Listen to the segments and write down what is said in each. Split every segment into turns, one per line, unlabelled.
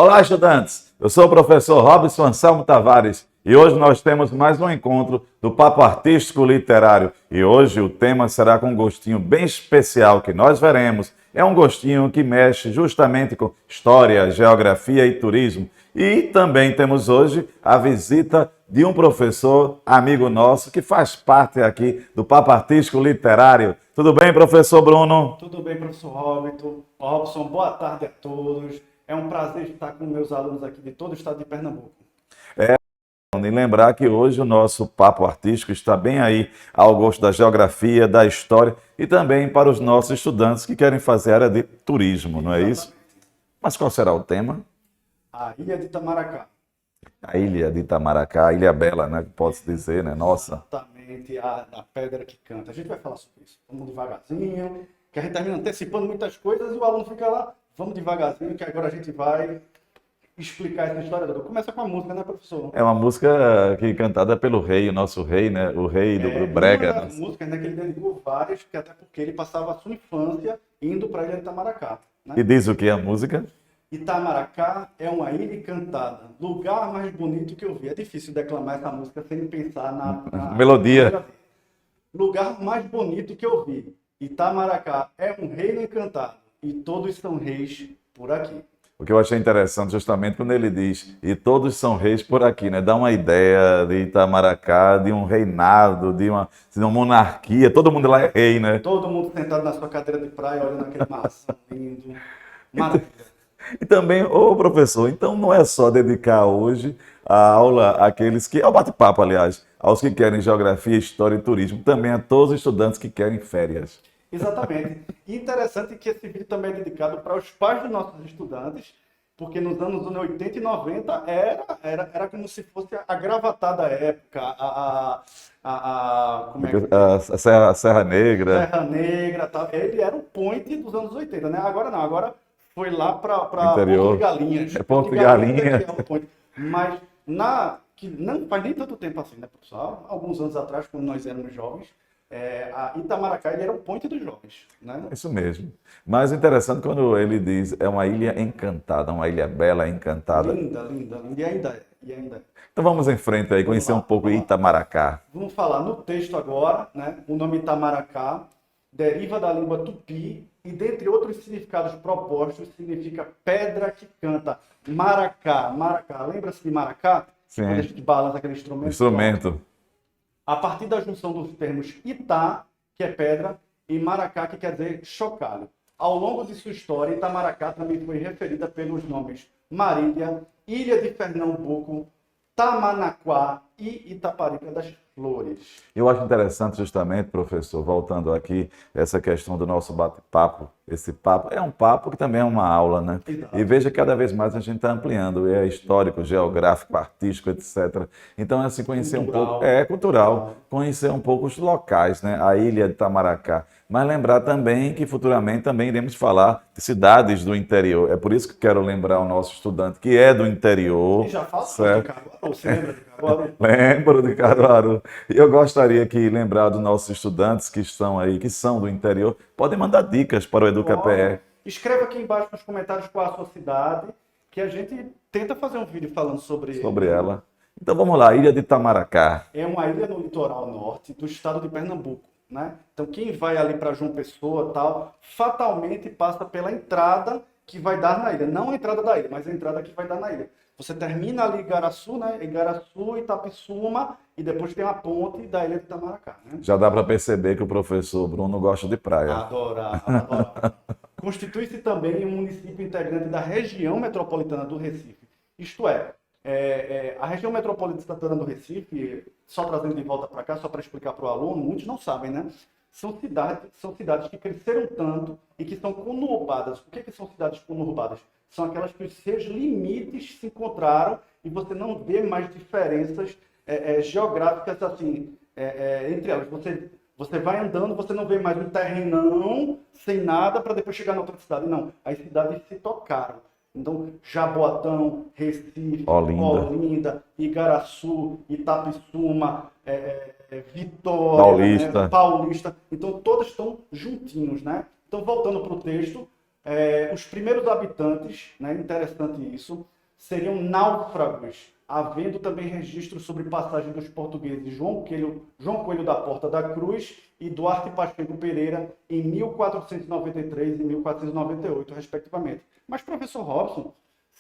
Olá, estudantes! Eu sou o professor Robson Anselmo Tavares e hoje nós temos mais um encontro do Papo Artístico Literário. E hoje o tema será com um gostinho bem especial que nós veremos. É um gostinho que mexe justamente com história, geografia e turismo. E também temos hoje a visita de um professor, amigo nosso, que faz parte aqui do Papo Artístico Literário. Tudo bem, professor Bruno?
Tudo bem, professor Robson, boa tarde a todos. É um prazer estar com meus alunos aqui de todo o estado de Pernambuco.
E lembrar que hoje o nosso papo artístico está bem aí ao gosto da geografia, da história e também para os nossos estudantes que querem fazer área de turismo, não é isso? Mas qual será o tema?
A Ilha de Itamaracá.
A Ilha de Itamaracá, a Ilha Bela, né? Posso dizer, né? Nossa.
Exatamente, a pedra que canta. A gente vai falar sobre isso. Vamos devagarzinho, que a gente termina antecipando muitas coisas e o aluno fica lá. Vamos devagarzinho, que agora a gente vai explicar essa história toda. Começa com a música, né, professor?
É uma música que cantada pelo rei, o nosso rei, né? O rei do Brega.
Uma das músicas, né, que ele dedicou várias, que até porque ele passava a sua infância indo para a Ilha de Itamaracá. Né?
E diz o que a música?
Itamaracá é uma ilha encantada, lugar mais bonito que eu vi. É difícil declamar essa música sem pensar na
Melodia.
Lugar mais bonito que eu vi. Itamaracá é um reino encantado e todos são reis por aqui.
O que eu achei interessante justamente quando ele diz, e todos são reis por aqui, né? Dá uma ideia de Itamaracá, de um reinado, de uma monarquia, todo mundo lá é rei, né?
Todo mundo sentado na sua cadeira de praia, olhando aquele maçã lindo. Maravilha.
E também, ô professor, então não é só dedicar hoje a aula àqueles que, ao bate-papo, aliás, aos que querem geografia, história e turismo, também a todos os estudantes que querem férias.
Exatamente. E interessante que esse vídeo também é dedicado para os pais dos nossos estudantes, porque nos anos 80 e 90 era como se fosse a gravatar da época, como é que
A Serra Negra.
Serra Negra, tal. Ele era o point dos anos 80, né? Agora não, agora foi lá para
Interior.
Porto de Galinhas.
É Porto de Galinhas.
É o point. Mas que não faz nem tanto tempo assim, né, pessoal? Alguns anos atrás, quando nós éramos jovens, a Itamaracá ele era o point dos jovens, né?
Isso mesmo. Mas interessante quando ele diz, é uma ilha encantada, uma ilha bela, encantada.
Linda, linda, linda. E ainda é.
Então vamos em frente aí, conhecer um pouco Itamaracá.
Vamos falar no texto agora, né? O nome Itamaracá deriva da língua tupi e, dentre outros significados propostos, significa pedra que canta. Maracá, maracá. Lembra-se de maracá?
Sim.
Quando a gente balança aquele instrumento.
Instrumento.
A partir da junção dos termos Itá, que é pedra, e Maracá, que quer dizer chocalho. Ao longo de sua história, Itamaracá também foi referida pelos nomes Marília, Ilha de Pernambuco, Tamanaquá e Itaparica das Flores.
Eu acho interessante justamente, professor, voltando aqui, essa questão do nosso bate-papo. Esse papo é um papo que também é uma aula, né?
Exato.
E veja que cada vez mais a gente está ampliando, é histórico, geográfico, artístico, etc. Então, assim, conhecer
Cultural.
um pouco, é cultural, conhecer um pouco os locais, né? A ilha de Itamaracá. Mas lembrar também que futuramente também iremos falar de cidades do interior. É por isso que quero lembrar o nosso estudante que é do interior.
E já fala
certo?
de Caruaru, você lembra de Caruaru?
Lembro de Caruaru. E eu gostaria que lembrar dos nossos estudantes que estão aí, que são do interior, podem mandar dicas para o EducaPE.
Escreva aqui embaixo nos comentários qual a sua cidade, que a gente tenta fazer um vídeo falando sobre
Ela. Então vamos lá, Ilha de Itamaracá.
É uma ilha no litoral norte do estado de Pernambuco, né? Então quem vai ali para João Pessoa, tal, fatalmente passa pela entrada que vai dar na ilha, não a entrada da ilha, mas a entrada que vai dar na ilha. Você termina ali em Igaraçu, né? Igaraçu, Itapissuma e depois tem a ponte da ilha de Itamaracá, né?
Já dá para perceber que o professor Bruno gosta de praia.
Adora. Constitui-se também um município integrante da região metropolitana do Recife. Isto é, a região metropolitana do Recife, só trazendo de volta para cá, só para explicar para o aluno, muitos não sabem, né? São cidades que cresceram tanto e que são conurbadas. O que são cidades conurbadas? São aquelas que os seus limites se encontraram e você não vê mais diferenças geográficas assim, entre elas. Você vai andando, você não vê mais um terrenão sem nada para depois chegar na outra cidade. Não, as cidades se tocaram. Então, Jaboatão, Recife, Olinda, Igaraçu, Itapissuma, Vitória,
Paulista.
Paulista. Então, todas estão juntinhos, né? Então, voltando para o texto, Os primeiros habitantes, né, interessante isso, seriam náufragos, havendo também registros sobre passagem dos portugueses João Coelho da Porta da Cruz e Duarte Pacheco Pereira em 1493 e 1498, respectivamente. Mas, professor Robson,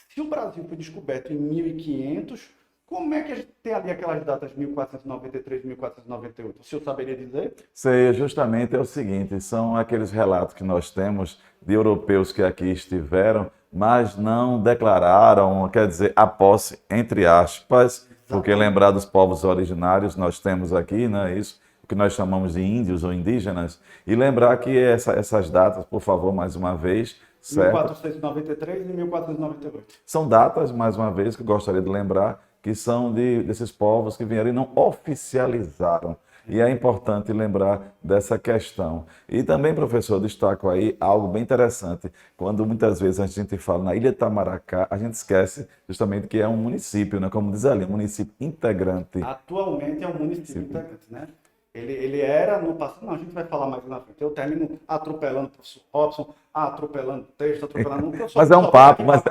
se o Brasil foi descoberto em 1500, como é que a gente tem ali aquelas datas 1493 e 1498? O senhor saberia dizer?
Sei, justamente é o seguinte, são aqueles relatos que nós temos de europeus que aqui estiveram, mas não declararam, quer dizer, a posse, entre aspas, porque lembrar dos povos originários, nós temos aqui, né, isso, o que nós chamamos de índios ou indígenas, e lembrar que essas datas, por favor, mais uma vez, certo?
1493 e 1498.
São datas, mais uma vez, que eu gostaria de lembrar, que são desses povos que vieram e não oficializaram. E é importante lembrar dessa questão. E também, professor, eu destaco aí algo bem interessante. Quando muitas vezes a gente fala na Ilha Itamaracá, a gente esquece justamente que é um município, né? Como diz ali, um município integrante.
Atualmente é um município integrante, né? Ele era no passado, não, a gente vai falar mais na frente. Eu termino atropelando o professor Robson, atropelando o texto, atropelando o professor.
Mas é um papo, mas...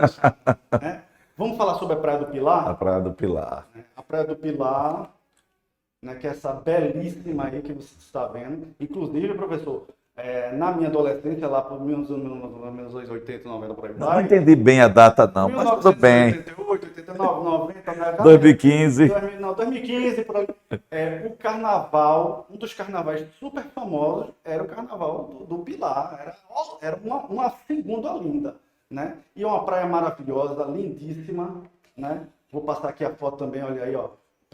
Né? Vamos falar sobre a Praia do Pilar?
A Praia do Pilar.
A Praia do Pilar, né, que é essa belíssima aí que você está vendo. Inclusive, professor, na minha adolescência, lá por 1980, 90, por aí.
Não entendi bem a data, não, mas tudo bem.
1988, 89, 90, né?
2015.
2015, por ali. O carnaval, um dos carnavais super famosos era o carnaval do Pilar. Era uma segunda linda, né? E uma praia maravilhosa, lindíssima, né? Vou passar aqui a foto também, olha aí, ó.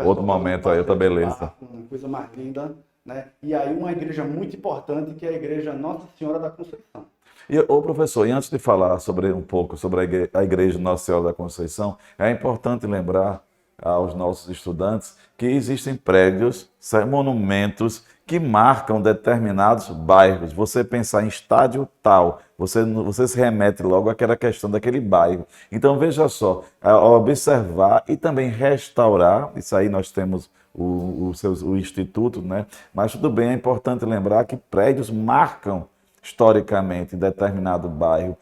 Outro momento aí, outra beleza.
Uma coisa mais linda, né? E aí uma igreja muito importante, que é a igreja Nossa Senhora da Conceição.
E, ô professor, e antes de falar um pouco sobre a igreja Nossa Senhora da Conceição, é importante lembrar aos nossos estudantes que existem prédios, monumentos que marcam determinados bairros. Você pensar em estádio tal, você se remete logo àquela questão daquele bairro. Então veja só, observar e também restaurar, isso aí nós temos o Instituto, né? Mas tudo bem, é importante lembrar que prédios marcam historicamente determinado bairro.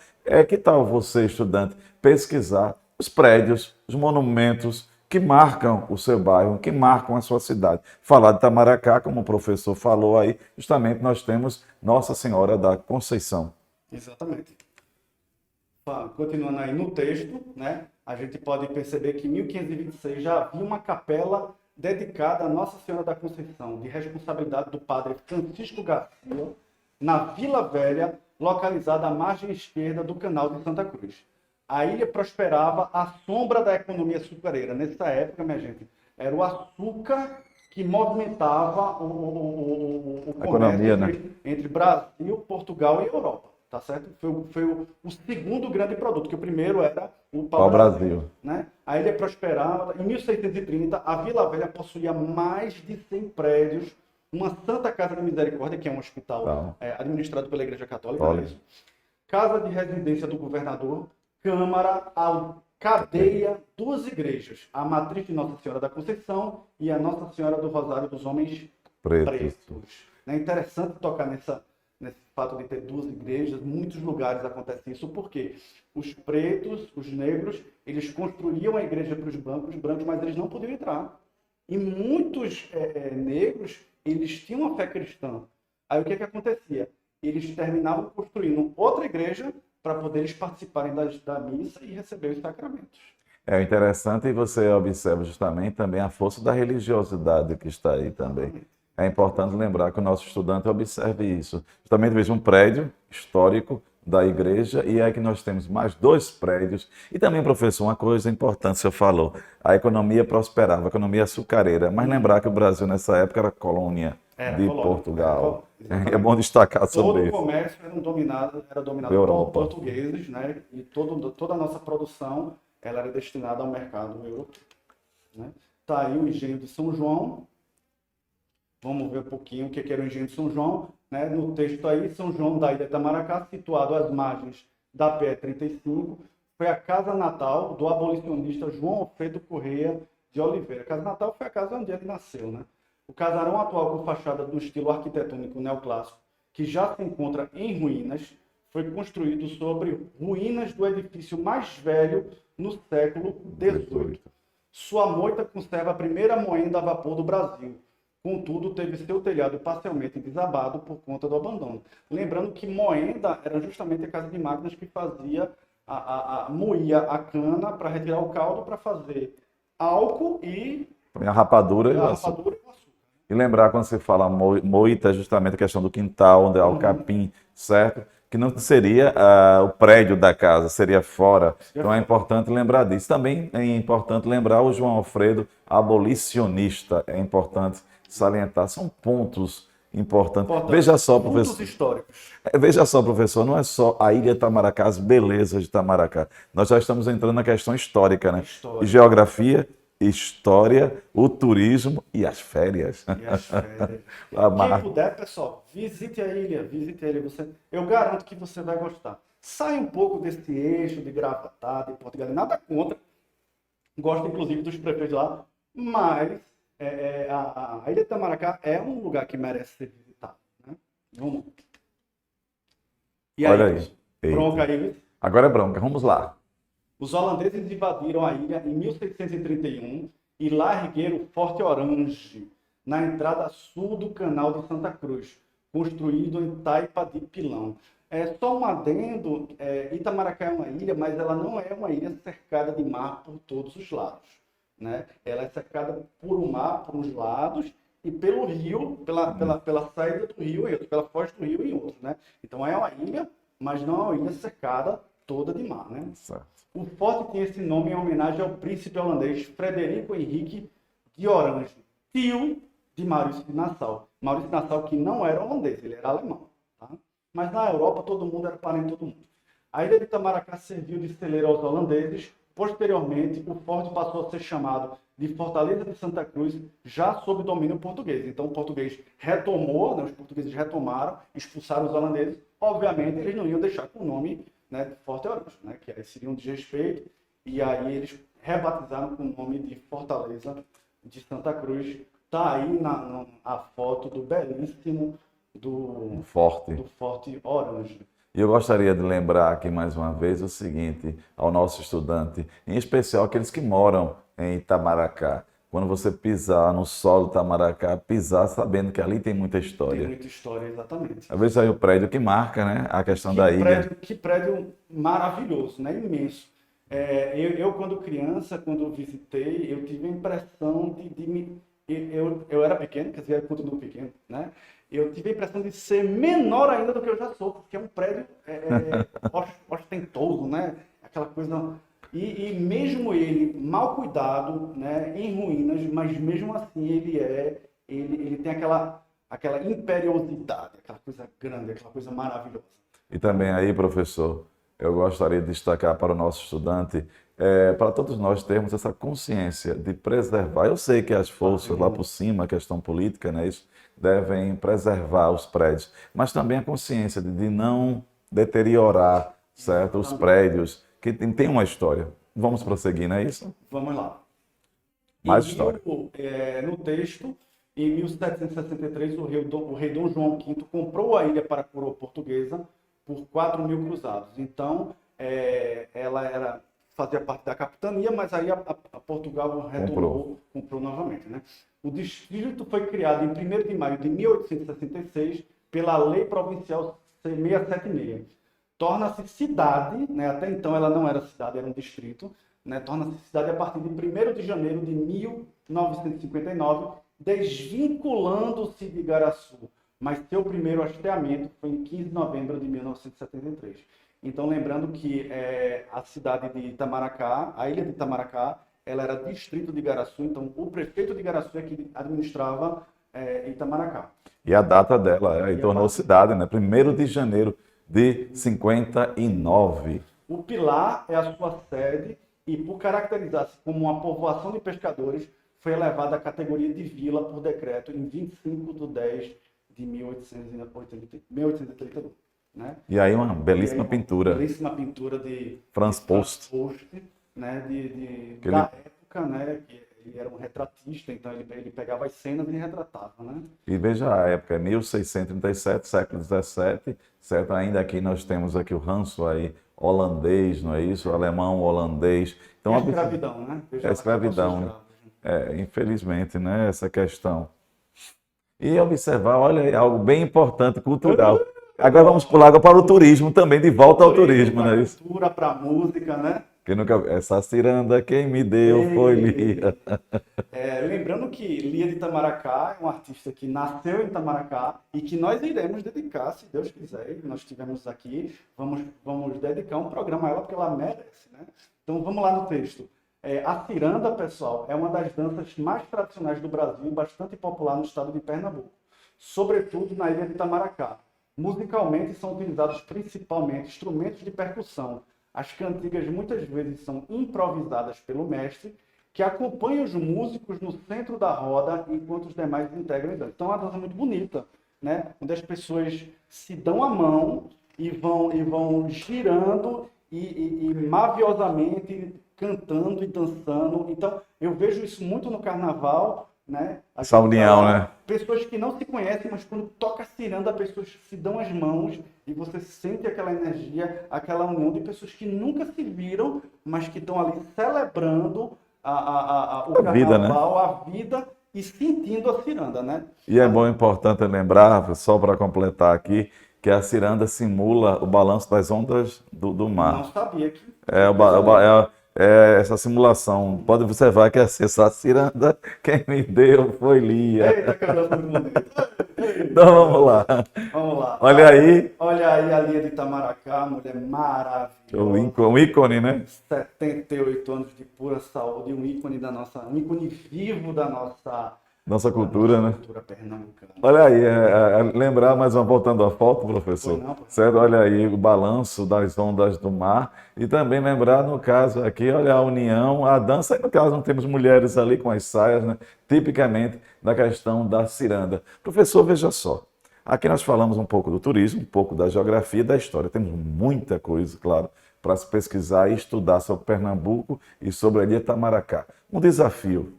Que tal você, estudante, pesquisar os prédios, os monumentos que marcam o seu bairro, que marcam a sua cidade. Falar de Itamaracá, como o professor falou aí, justamente nós temos Nossa Senhora da Conceição.
Exatamente. Continuando aí no texto, né, a gente pode perceber que em 1526 já havia uma capela dedicada a Nossa Senhora da Conceição, de responsabilidade do padre Francisco Garcia, na Vila Velha, localizada à margem esquerda do canal de Santa Cruz. A ilha prosperava à sombra da economia açucareira. Nessa época, minha gente, era o açúcar que movimentava o comércio entre Brasil, Portugal e Europa. Tá certo? Foi o segundo grande produto, que o primeiro era o pau-brasil. Né? A ilha prosperava. Em 1630, a Vila Velha possuía mais de 100 prédios, uma Santa Casa de Misericórdia, que é um hospital administrado pela Igreja Católica, casa de residência do governador, câmara, cadeia, 2 igrejas, a Matriz de Nossa Senhora da Conceição e a Nossa Senhora do Rosário dos Homens Pretos. É interessante tocar nesse fato de ter 2 igrejas, muitos lugares acontece isso, porque os pretos, os negros, eles construíam a igreja para os brancos, mas eles não podiam entrar. E muitos negros, eles tinham uma fé cristã. Aí o que acontecia? Eles terminavam construindo outra igreja para poder participarem da missa e receber os sacramentos.
É interessante, e você observa justamente também a força da religiosidade que está aí também. É importante lembrar que o nosso estudante observe isso. Justamente veja um prédio histórico da igreja, e é que nós temos mais 2 prédios. E também, professor, uma coisa importante, o senhor falou, a economia prosperava, a economia açucareira, mas lembrar que o Brasil nessa época era colônia de Portugal. É bom destacar sobre isso.
Todo o comércio era dominado por portugueses, né? E toda a nossa produção ela era destinada ao mercado europeu. Né? Tá aí o engenho de São João. Vamos ver um pouquinho o que era o engenho de São João. Né? No texto aí, São João da Ilha Itamaracá, situado às margens da PE 35, foi a casa natal do abolicionista João Alfredo Correia de Oliveira. A casa natal foi a casa onde ele nasceu, né? O casarão atual, com fachada do estilo arquitetônico neoclássico, que já se encontra em ruínas, foi construído sobre ruínas do edifício mais velho no século XVIII. Sua moita conserva a primeira moenda a vapor do Brasil. Contudo, teve seu telhado parcialmente desabado por conta do abandono. Lembrando que moenda era justamente a casa de máquinas que fazia moía a cana para retirar o caldo para fazer álcool e
A rapadura e o açúcar.
rapadura e o açúcar.
E lembrar quando você fala moita, é justamente a questão do quintal, onde há o capim, certo? Que não seria o prédio da casa, seria fora. Então é importante lembrar disso. Também é importante lembrar o João Alfredo, abolicionista. É importante salientar. São pontos importantes. Veja só,
Pontos
professor.
históricos.
Veja só, professor, não é só a Ilha de Itamaracá, as belezas de Itamaracá. Nós já estamos entrando na questão histórica, né?
História.
Geografia, história, o turismo e as férias.
E as férias.
Amar.
Quem puder, pessoal, visite a ilha, visite a ilha. Eu garanto que você vai gostar. Sai um pouco desse eixo de Gravatá, de Portugal, nada contra. Gosto, inclusive, dos prefeitos lá, mas a Ilha de Itamaracá é um lugar que merece ser visitado. Né? Vamos. E
Olha
aí,
aí.
bronca
Eita.
aí.
Agora é bronca, vamos lá.
Os holandeses invadiram a ilha em 1631 e lá ergueram o Forte Orange, na entrada sul do Canal de Santa Cruz, construído em Taipa de Pilão. Só um adendo, Itamaracá é uma ilha, mas ela não é uma ilha cercada de mar por todos os lados. Né? Ela é cercada por um mar por uns lados e pelo rio, pela saída do rio em outros, pela foz do rio em outros. Né? Então é uma ilha, mas não é uma ilha cercada toda de mar. Né?
Certo.
O forte tem esse nome em homenagem ao príncipe holandês Frederico Henrique de Orange, tio de Maurício de Nassau. Maurício de Nassau que não era holandês, ele era alemão. Tá? Mas na Europa todo mundo era parente de todo mundo. A ilha de Itamaracá serviu de celeiro aos holandeses. Posteriormente, o forte passou a ser chamado de Fortaleza de Santa Cruz, já sob domínio português. Então o português retomou, né, os portugueses retomaram, expulsaram os holandeses. Obviamente eles não iam deixar com o nome, né, de Forte Orange, né, que aí seria um desrespeito, e aí eles rebatizaram com o nome de Fortaleza de Santa Cruz. Está aí a foto do belíssimo do Forte Orange.
E eu gostaria de lembrar aqui mais uma vez o seguinte ao nosso estudante, em especial aqueles que moram em Itamaracá. Quando você pisar no solo de Itamaracá, pisar sabendo que ali tem muita história.
Tem muita história, exatamente.
Às vezes aí o prédio que marca, né, a questão da ilha.
Que prédio maravilhoso, né? Imenso. Eu, quando criança, quando visitei, eu tive a impressão eu era pequeno, quer dizer, eu continuo pequeno, né? Eu tive a impressão de ser menor ainda do que eu já sou, porque é um prédio ostentoso, né? Aquela coisa... E mesmo ele mal cuidado, né, em ruínas, mas mesmo assim ele tem aquela imperiosidade, aquela coisa grande, aquela coisa maravilhosa.
E também aí, professor, eu gostaria de destacar para o nosso estudante, para todos nós termos essa consciência de preservar. Eu sei que as forças lá por cima, a questão política, né, isso, devem preservar os prédios, mas também a consciência de não deteriorar, certo, os prédios, que tem uma história. Vamos prosseguir, não é isso?
Vamos lá.
Mais história.
No texto, em 1763, o rei Dom João V comprou a ilha para a coroa portuguesa por 4.000 cruzados. Então, ela fazia parte da capitania, mas aí a Portugal retornou, comprou novamente. Né? O distrito foi criado em 1º de maio de 1866 pela Lei Provincial 676. Torna-se cidade, né? Até então ela não era cidade, era um distrito, né? Torna-se cidade a partir de 1º de janeiro de 1959, desvinculando-se de Igaraçu, mas seu primeiro hasteamento foi em 15 de novembro de 1973. Então, lembrando que a cidade de Itamaracá, a ilha de Itamaracá, ela era distrito de Igaraçu, então o prefeito de Igaraçu é que administrava Itamaracá.
E a data dela, e tornou cidade, né? 1º de janeiro de 59.
O Pilar é a sua sede e, por caracterizar-se como uma povoação de pescadores, foi elevada à categoria de vila por decreto em 25 de 10 de 1831. Né?
E aí uma belíssima pintura.
Belíssima pintura de
Franz Post.
Né? Da época, né? Ele era um retratista, então ele pegava as cenas e retratava, né?
E veja a época, 1637, século XVII, certo? Ainda aqui nós temos aqui o ranço aí holandês, não é isso? O alemão, holandês. Então,
E a escravidão, né?
É a escravidão, infelizmente, né? Essa questão. E observar, olha, é algo bem importante, cultural. Agora vamos pular agora para o turismo também, de volta ao turismo, não é isso?
Para a cultura, para a música, né?
Que nunca... Essa ciranda quem me deu foi Lia.
Lembrando que Lia de Itamaracá é um artista que nasceu em Itamaracá e que nós iremos dedicar, se Deus quiser, nós estivermos aqui, vamos dedicar um programa a ela porque ela merece, né? Então vamos lá no texto. A ciranda, pessoal, é uma das danças mais tradicionais do Brasil e bastante popular no estado de Pernambuco, sobretudo na ilha de Itamaracá. Musicalmente são utilizados principalmente instrumentos de percussão. As cantigas muitas vezes são improvisadas pelo mestre, que acompanha os músicos no centro da roda enquanto os demais integram a dança. Então é uma dança muito bonita, né? Onde as pessoas se dão a mão e vão girando e maviosamente cantando e dançando. Então eu vejo isso muito no carnaval, né?
Essa união, né?
Pessoas que não se conhecem, mas quando toca a ciranda, as pessoas se dão as mãos e você sente aquela energia, aquela união de pessoas que nunca se viram, mas que estão ali celebrando o carnaval,
vida, né?
a vida e sentindo a ciranda, né?
E é bom, importante lembrar, só para completar aqui, que a ciranda simula o balanço das ondas do mar.
Não sabia que...
Essa simulação, pode observar que essa ciranda, quem me deu foi Lia.
Eita, caramba,
Então vamos lá.
Vamos lá.
Olha aí.
Olha aí a Lia de Itamaracá, mulher maravilhosa.
Um ícone, né?
78 anos de pura saúde, um ícone um ícone vivo da
nossa cultura, né?
Cultura pernambucana.
Olha aí, lembrar mais uma, voltando à foto, professor. Certo? Olha aí o balanço das ondas do mar. E também lembrar, no caso aqui, olha a união, a dança. E no caso, não temos mulheres ali com as saias, né? Tipicamente da questão da ciranda. Professor, veja só. Aqui nós falamos um pouco do turismo, um pouco da geografia e da história. Temos muita coisa, claro, para se pesquisar e estudar sobre Pernambuco e sobre a ilha de Itamaracá. Um desafio.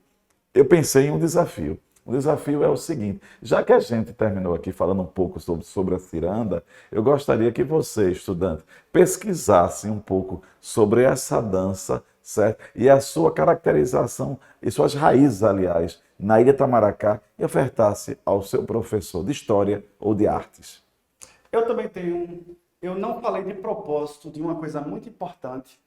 Eu pensei em um desafio. O desafio é o seguinte, já que a gente terminou aqui falando um pouco sobre a ciranda, eu gostaria que você, estudante, pesquisasse um pouco sobre essa dança, certo? E a sua caracterização e suas raízes, aliás, na ilha de Itamaracá e ofertasse ao seu professor de História ou de Artes.
Eu também eu não falei de propósito de uma coisa muito importante,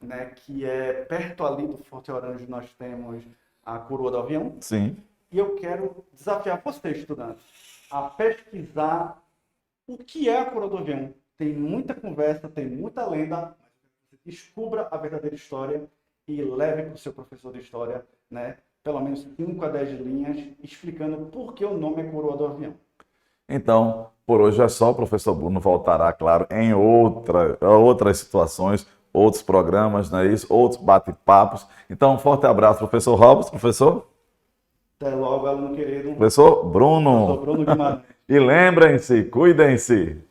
né, que é perto ali do Forte Orange nós temos a Coroa do Avião.
Sim.
E eu quero desafiar você, estudante, a pesquisar o que é a Coroa do Avião. Tem muita conversa, tem muita lenda, mas você descubra a verdadeira história e leve para o seu professor de História, né, pelo menos 5 a 10 linhas, explicando por que o nome é Coroa do Avião.
Então, por hoje é só. O professor Bruno voltará, claro, em outras situações, outros programas, não é isso? Outros bate-papos. Então, um forte abraço, professor Robson, professor.
Até logo, aluno querido.
Professor Bruno.
Professor Bruno Guimarães.
E lembrem-se, cuidem-se.